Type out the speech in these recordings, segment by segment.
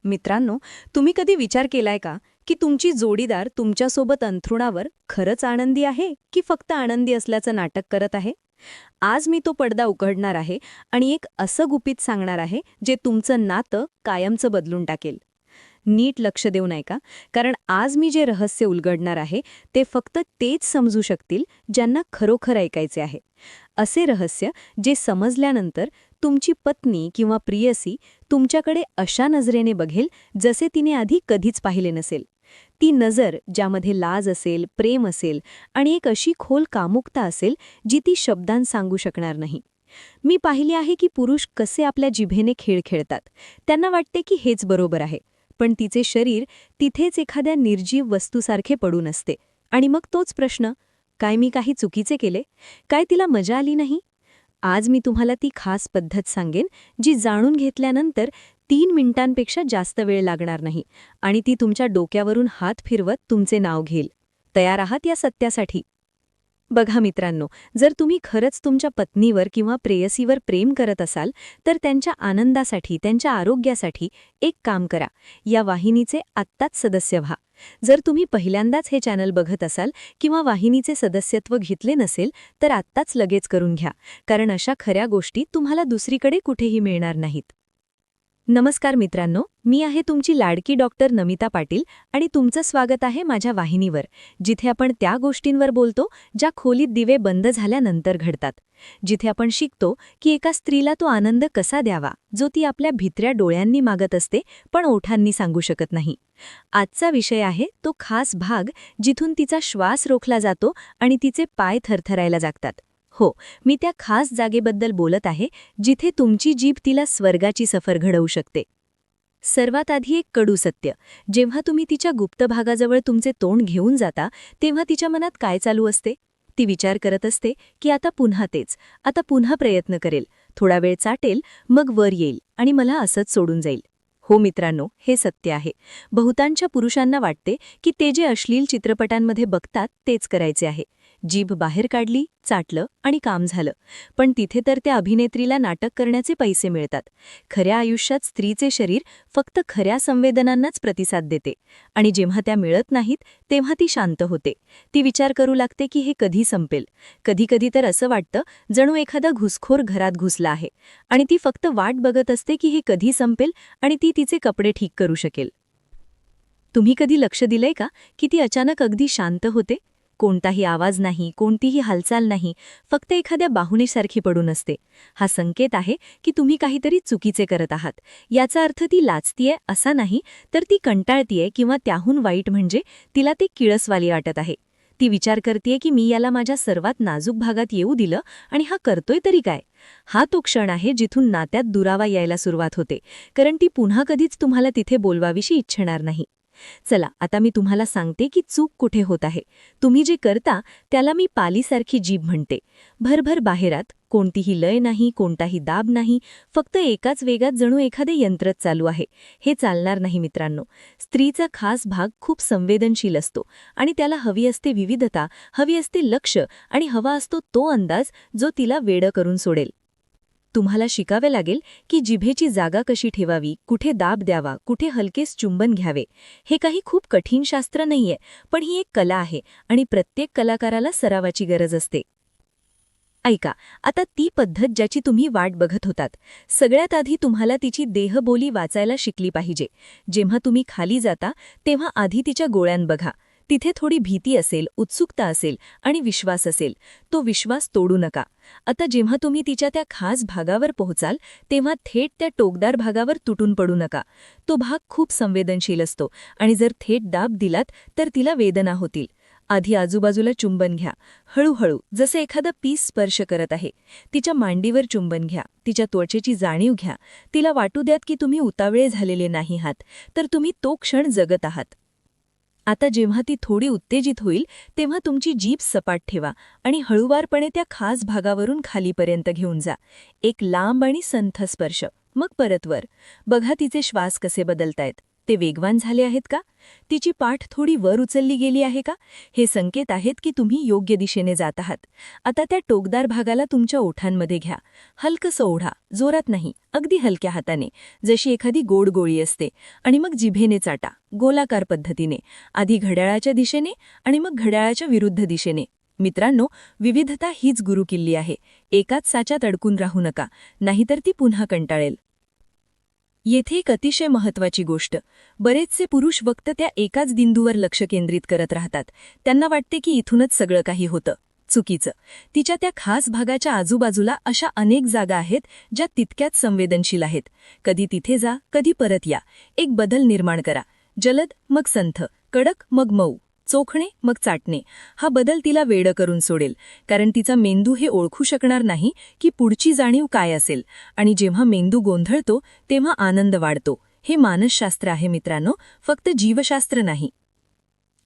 मित्रांनो, तुम्ही कधी विचार केलाय का की तुमची जोडीदार तुमच्यासोबत अंथरुणावर खरंच आनंदी आहे की फक्त आनंदी असल्याचं नाटक करत आहे? आज मी तो पडदा उघडणार आहे आणि एक असं गुपित सांगणार आहे जे तुमचं नातं कायमचं बदलून टाकेल. नीट लक्ष देऊन ऐका, कारण आज मी जे रहस्य उलगडणार आहे ते फक्त तेच समजू शकतील ज्यांना खरोखर ऐकायचे आहे. असे रहस्य जे समजल्यानंतर तुमची पत्नी किंवा प्रियसी तुमच्याकडे अशा नजरेने बघेल जसे तिने आधी कधीच पाहिले नसेल. ती नजर ज्यामध्ये लाज असेल, प्रेम असेल आणि एक अशी खोल कामुकता असेल जी ती शब्दांत सांगू शकणार नाही. मी पाहिले आहे की पुरुष कसे आपल्या जिभेने खेळ खेळतात. त्यांना वाटते की हेच बरोबर आहे, पण तिचे शरीर तिथेच एखाद्या निर्जीव वस्तूसारखे पडून असते. आणि मग तोच प्रश्न, काय मी काही चुकीचे केले? काय तिला मजा आली नाही? आज मी तुम्हाला ती खास पद्धत सांगेन जी जाणून घेतल्यानंतर 3 मिनिटांपेक्षा जास्त वेळ लागणार नाही आणि ती तुमच्या डोक्यावरून हात फिरवत तुमचे नाव घेईल. तयार आहात या सत्यासाठी? बघा मित्रांनो, जर तुम्ही खरंच तुमच्या पत्नीवर किंवा प्रेयसीवर प्रेम करत असाल तर त्यांच्या आनंदासाठी, त्यांच्या आरोग्यासाठी एक काम करा. या वाहिनीचे आत्ताच सदस्य व्हा. जर तुम्ही पहिल्यांदाच हे चॅनल बघत असाल किंवा वाहिनीचे सदस्यत्व घेतले नसेल तर आत्ताच लगेच करून घ्या, कारण अशा खऱ्या गोष्टी तुम्हाला दुसरीकडे कुठेही मिळणार नाहीत. नमस्कार मित्रांनो, मी आहे तुमची लाडकी डॉक्टर नमिता पाटील आणि तुमचं स्वागत आहे माझ्या वाहिनीवर, जिथे आपण त्या गोष्टींवर बोलतो ज्या खोलीत दिवे बंद झाल्यानंतर घडतात. जिथे आपण शिकतो की एका स्त्रीला तो आनंद कसा द्यावा जो ती आपल्या भित्र्या डोळ्यांनी मागत असते पण ओठांनी सांगू शकत नाही. आजचा विषय आहे तो खास भाग जिथून तिचा श्वास रोखला जातो आणि तिचे पाय थरथरायला लागतात. हो, मी त्या खास जागेबद्दल बोलत आहे जिथे तुमची जीभ तिला स्वर्गाची सफर घडवू शकते. सर्वात आधी एक कडू सत्य, जेव्हा तुम्ही तिच्या गुप्त भागाजवळ तुमचे तोंड घेऊन जाता तेव्हा तिच्या मनात काय चालू असते? ती विचार करत असते की आता पुन्हा तेच, आता पुन्हा प्रयत्न करेल, थोडा वेळ चाटेल, मग वर येईल आणि मला असंच सोडून जाईल. हो मित्रांनो, हे सत्य आहे. बहुतांच्या पुरुषांना वाटते की ते जे अश्लील चित्रपटांमध्ये बघतात तेच करायचे आहे. जीभ बाहेर काढली, चाटलं आणि काम झालं. पण तिथे तर त्या अभिनेत्रीला नाटक करण्याचे पैसे मिळतात. खऱ्या आयुष्यात स्त्रीचे शरीर फक्त खऱ्या संवेदनांनाच प्रतिसाद देते आणि जेव्हा त्या मिळत नाहीत तेव्हा ती शांत होते. ती विचार करू लागते की हे कधी संपेल. कधीकधी तर असं वाटतं जणू एखादा घुसखोर घरात घुसला आहे आणि ती फक्त वाट बघत असते की हे कधी संपेल आणि ती तिचे कपडे ठीक करू शकेल. तुम्ही कधी लक्ष दिलंय का की ती अचानक अगदी शांत होते? कोणताही आवाज नाही, कोणतीही हालचाल नाही, फक्त एखाद्या बाहुनीसारखी पडून असते. हा संकेत आहे की तुम्ही काहीतरी चुकीचे करत आहात. याचा अर्थ ती लाजतीये असा नाही, तर ती कंटाळतीये किंवा त्याहून वाईट म्हणजे तिला ते किळसवाली वाटत आहे. ती विचार करतीये की मी याला माझ्या सर्वात नाजूक भागात येऊ दिलं आणि हा करतोय तरी काय? हा तो क्षण आहे जिथून नात्यात दुरावा यायला सुरुवात होते, कारण ती पुन्हा कधीच तुम्हाला तिथे बोलवावीशी इच्छणार नाही. चला, आता मी तुम्हाला सांगते की चूक कुठे होत आहे. तुम्ही जे करता त्याला मी पालीसारखी जीभ म्हणते. भरभर बाहेरात, कोणतीही लय नाही, कोणताही दाब नाही, फक्त एकाच वेगात जणू एखादे यंत्रच चालू आहे. हे चालणार नाही मित्रांनो. स्त्रीचा खास भाग खूप संवेदनशील असतो आणि त्याला हवी असते विविधता, हवी असते लक्ष आणि हवा असतो तो अंदाज जो तिला वेडं करून सोडेल. तुम्हाला शिकावे लागेल की जिभेची जागा कशी ठेवावी, कुठे दाब द्यावा, कुठे हलकेच चुंबन घ्यावे. हे काही खूप कठीण शास्त्र नाहीये, पण ही एक कला आहे आणि प्रत्येक कलाकाराला सरावाची गरज असते. ऐका, आता ती पद्धत ज्याची तुम्ही वाट बघत होतात. सगळ्यात आधी तुम्हाला तिची देहबोली वाचायला शिकली पाहिजे. जेव्हा तुम्ही खाली जाता तेव्हा आधी तिच्या गोळ्यान बघा. तिथे थोडी भीती असेल, उत्सुकता असेल आणि विश्वास असेल. तो विश्वास तोडू नका. आता जेव्हा तुम्ही तिच्या त्या खास भागावर पोहोचाल तेव्हा थेट त्या टोकदार भागावर तुटून पडू नका. तो भाग खूप संवेदनशील असतो आणि जर थेट दाब दिलात तर तिला वेदना होतील. आधी आजूबाजूला चुंबन घ्या, हळूहळू, जसे एखादा पीस स्पर्श करत आहे. तिच्या मांडीवर चुंबन घ्या, तिच्या त्वचेची जाणीव घ्या. तिला वाटू द्यात की तुम्ही उतावळे झालेले नाही आहात, तर तुम्ही तो क्षण जगत आहात. आता जेव्हा ती थोडी उत्तेजित होईल तेव्हा तुमची जीभ सपाट ठेवा आणि हळूवारपणे त्या खास भागावरून खालीपर्यंत घेऊन जा. एक लांब आणि संथ स्पर्श, मग परत वर. बघा तिचे श्वास कसे बदलतायत. ते वेगवान झाले आहेत का? तिची पाठ थोडी वर उचलली गेली आहे का? हे संकेत आहेत की तुम्ही योग्य दिशेने जात आहात. आता त्या टोकदार भागाला तुमच्या ओठांमध्ये घ्या. हलकसं ओढा, जोरात नाही, अगदी हलक्या हाताने, जशी एखादी गोड गोळी असते. आणि मग जिभेने चाटा, गोलाकार पद्धतीने, आधी घड्याळाच्या दिशेने आणि मग घड्याळाच्या विरुद्ध दिशेने. मित्रांनो, विविधता हीच गुरुकिल्ली आहे. एकाच साच्यात अडकून राहू नका, नाहीतर ती पुन्हा कंटाळेल. येथे एक अतिशय महत्त्वाची गोष्ट. बरेचसे पुरुष फक्त त्या एकाच बिंदूवर लक्ष केंद्रित करत राहतात. त्यांना वाटते की इथूनच सगळं काही होतं. चुकीचं. तिच्या त्या खास भागाच्या आजूबाजूला अशा अनेक जागा आहेत ज्या तितक्याच संवेदनशील आहेत. कधी तिथे जा, कधी परत या. एक बदल निर्माण करा. जलद मग संथ, कडक मग मऊ, चोखणे मग चाटणे. हा बदल तिला वेडं करून सोडेल, कारण तिचा मेंदू हे ओळखू शकणार नाही की पुढची जाणीव काय असेल. आणि जेव्हा मेंदू गोंधळतो तेव्हा आनंद वाढतो. हे मानसशास्त्र आहे मित्रांनो, फक्त जीवशास्त्र नाही.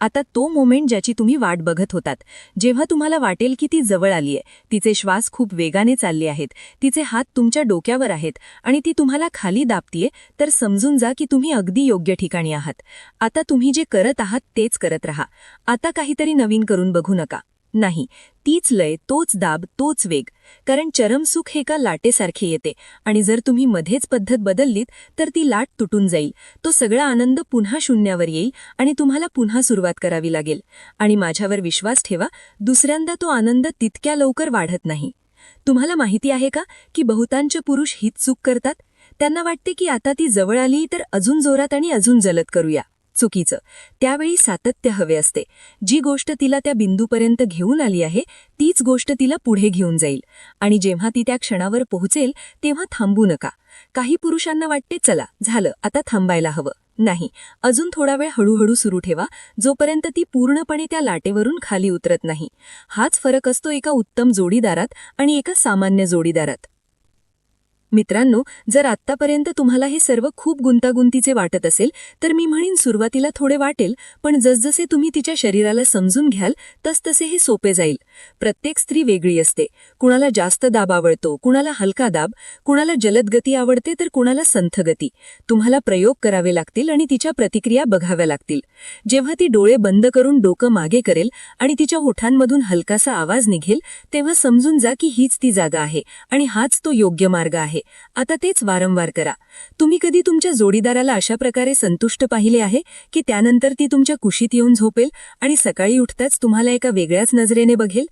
आता तो मोमेंट ज्याची तुम्ही वाट बघत होतात, जेव्हा तुम्हाला वाटेल की ती जवळ आलीये, तिचे श्वास खूप वेगाने चालले आहेत, तिचे हात तुमच्या डोक्यावर आहेत आणि ती तुम्हाला खाली दाबतीये, तर समजून जा की तुम्ही अगदी योग्य ठिकाणी आहात. आता तुम्ही जे करत आहात तेच करत राहा. आता काहीतरी नवीन करून बघू नका. नाही, तीच लय, तोच दाब, तोच वेग. कारण चरमसुख हे एका लाटेसारखे येते आणि जर तुम्ही मध्येच पद्धत बदललीत तर ती लाट तुटून जाईल. तो सगळा आनंद पुन्हा शून्यावर येईल आणि तुम्हाला पुन्हा सुरुवात करावी लागेल. आणि माझ्यावर विश्वास ठेवा, दुसऱ्यांदा तो आनंद तितक्या लवकर वाढत नाही. तुम्हाला माहिती आहे का की बहुतांश पुरुष हीच चूक करतात? त्यांना वाटते की आता ती जवळ आली तर अजून जोरात आणि अजून जलद करूया. चुकीचं. त्यावेळी सातत्य हवे असते. जी गोष्ट तिला त्या बिंदूपर्यंत घेऊन आली आहे तीच गोष्ट तिला पुढे घेऊन जाईल. आणि जेव्हा ती त्या क्षणावर पोहोचेल तेव्हा थांबू नका. काही पुरुषांना वाटते चला झालं, आता थांबायला हवं. नाही, अजून थोडा वेळ हळूहळू सुरू ठेवा, जोपर्यंत ती पूर्णपणे त्या लाटेवरून खाली उतरत नाही. हाच फरक असतो एका उत्तम जोडीदारात आणि एका सामान्य जोडीदारात. मित्रांनो, जर आत्तापर्यंत तुम्हाला हे सर्व खूप गुंतागुंतीचे वाटत असेल तर मी म्हणेन सुरुवातीला थोडे वाटेल, पण जसजसे तुम्ही तिच्या शरीराला समजून घ्याल तसतसे हे सोपे जाईल. प्रत्येक स्त्री वेगळी असते. कुणाला जास्त दाब आवडतो, कुणाला हलका दाब, कुणाला जलद गती आवडते तर कुणाला संथ गती. तुम्हाला प्रयोग करावे लागतील आणि तिच्या प्रतिक्रिया बघाव्या लागतील. जेव्हा ती डोळे बंद करून डोकं मागे करेल आणि तिच्या ओठांमधून हलकासा आवाज निघेल तेव्हा समजून जा की हीच ती जागा आहे आणि हाच तो योग्य मार्ग आहे. आता तेच वारंवार करा. तुम्ही कधी तुमच्या जोडीदाराला अशा प्रकारे संतुष्ट पाहिले आहे की त्यानंतर ती तुमच्या कुशीत येऊन झोपेल आणि सकाळी उठताच तुम्हाला एका वेगळ्याच नजरेने बघेल?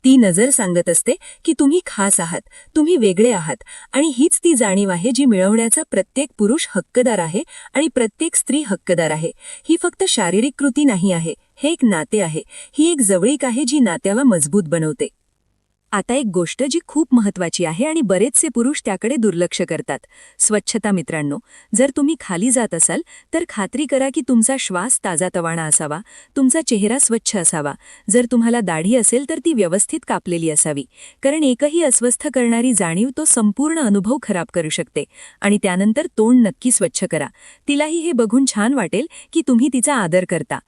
ती नजर सांगत असते की तुम्ही खास आहात, तुम्ही वेगळे आहात. आणि हीच ती जाणीव आहे जी मिळवण्याचा प्रत्येक पुरुष हक्कदार आहे आणि प्रत्येक स्त्री हक्कदार आहे. ही फक्त शारीरिक कृती नाही आहे, हे एक नाते आहे. ही एक जवळीक आहे जी नात्याला मजबूत बनवते. आता एक गोष्ट जी खूप महत्त्वाची आहे आणि बरेचसे पुरुष त्याकडे दुर्लक्ष करतात. स्वच्छता. मित्रांनो, जर तुम्ही खाली जात असाल तर खात्री करा की तुमचा श्वास ताजातवाणा असावा, तुमचा चेहरा स्वच्छ असावा. जर तुम्हाला दाढी असेल तर ती व्यवस्थित कापलेली असावी, कारण एकही अस्वस्थ करणारी जाणीव तो संपूर्ण अनुभव खराब करू शकते. आणि त्यानंतर तोंड नक्की स्वच्छ करा. तिलाही हे बघून छान वाटेल की तुम्ही तिचा आदर करता.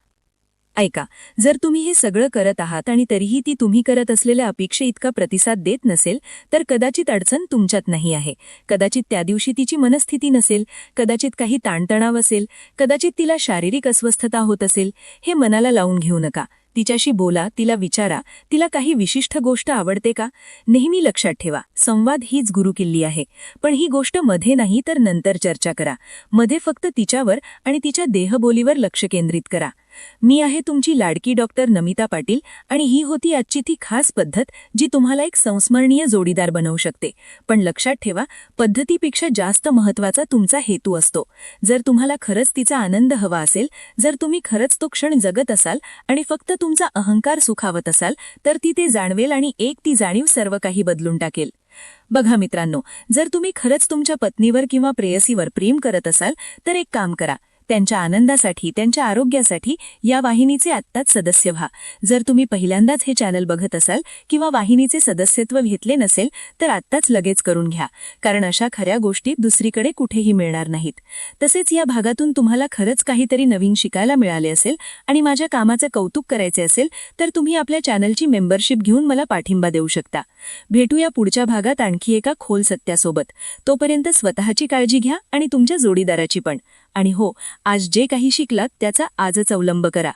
ऐका, जर तुम्ही हे सगळं करत आहात आणि तरीही ती तुम्ही करत असलेल्या अपेक्षेइतका प्रतिसाद देत नसेल तर कदाचित अडचण तुमच्यात नाही आहे. कदाचित त्या दिवशी तिची मनस्थिती नसेल, कदाचित काही ताणतणाव असेल, कदाचित तिला शारीरिक अस्वस्थता होत असेल. हे मनाला लावून घेऊ नका. तिच्याशी बोला, तिला विचारा, तिला काही विशिष्ट गोष्ट आवडते का? नेहमी लक्षात ठेवा, संवाद हीच गुरुकिल्ली आहे. पण ही गोष्ट मध्ये नाही तर नंतर चर्चा करा. मध्ये फक्त तिच्यावर आणि तिच्या देहबोलीवर लक्ष केंद्रित करा. मी आहे तुमची लाडकी डॉक्टर नमिता पाटील आणि ही होती आजची ती खास पद्धत जी तुम्हाला एक संस्मरणीय जोडीदार बनवू शकते. पण लक्षात ठेवा, पद्धतीपेक्षा जास्त महत्त्वाचा तुमचा हेतू असतो. जर तुम्हाला खरंच तिचा आनंद हवा असेल, जर तुम्ही खरंच तो क्षण जगत असाल आणि फक्त तुमचा अहंकार सुखावत असाल तर ती ते जाणवेल आणि एक ती जाणीव सर्व काही बदलून टाकेल. बघा मित्रांनो, जर तुम्ही खरंच तुमच्या पत्नीवर किंवा प्रेयसीवर प्रेम करत असाल तर एक काम करा. त्यांच्या आनंदासाठी, त्यांच्या आरोग्यासाठी या वाहिनीचे आत्ताच सदस्य व्हा. जर तुम्ही पहिल्यांदाच हे चॅनल बघत असाल किंवा वाहिनीचे सदस्यत्व घेतले नसेल तर आत्ताच लगेच करून घ्या, कारण अशा खऱ्या गोष्टी दुसरीकडे कुठेही मिळणार नाहीत. तसेच या भागातून तुम्हाला खरंच काहीतरी नवीन शिकायला मिळाले असेल आणि माझ्या कामाचं कौतुक करायचे असेल तर तुम्ही आपल्या चॅनलची मेंबरशिप घेऊन मला पाठिंबा देऊ शकता. भेटूया पुढच्या भागात आणखी एका खोल सत्यासोबत. तोपर्यंत स्वतःची काळजी घ्या आणि तुमच्या जोडीदाराची पण. आणि हो, आज जे काही शिकलात त्याचा आजच अवलंब करा.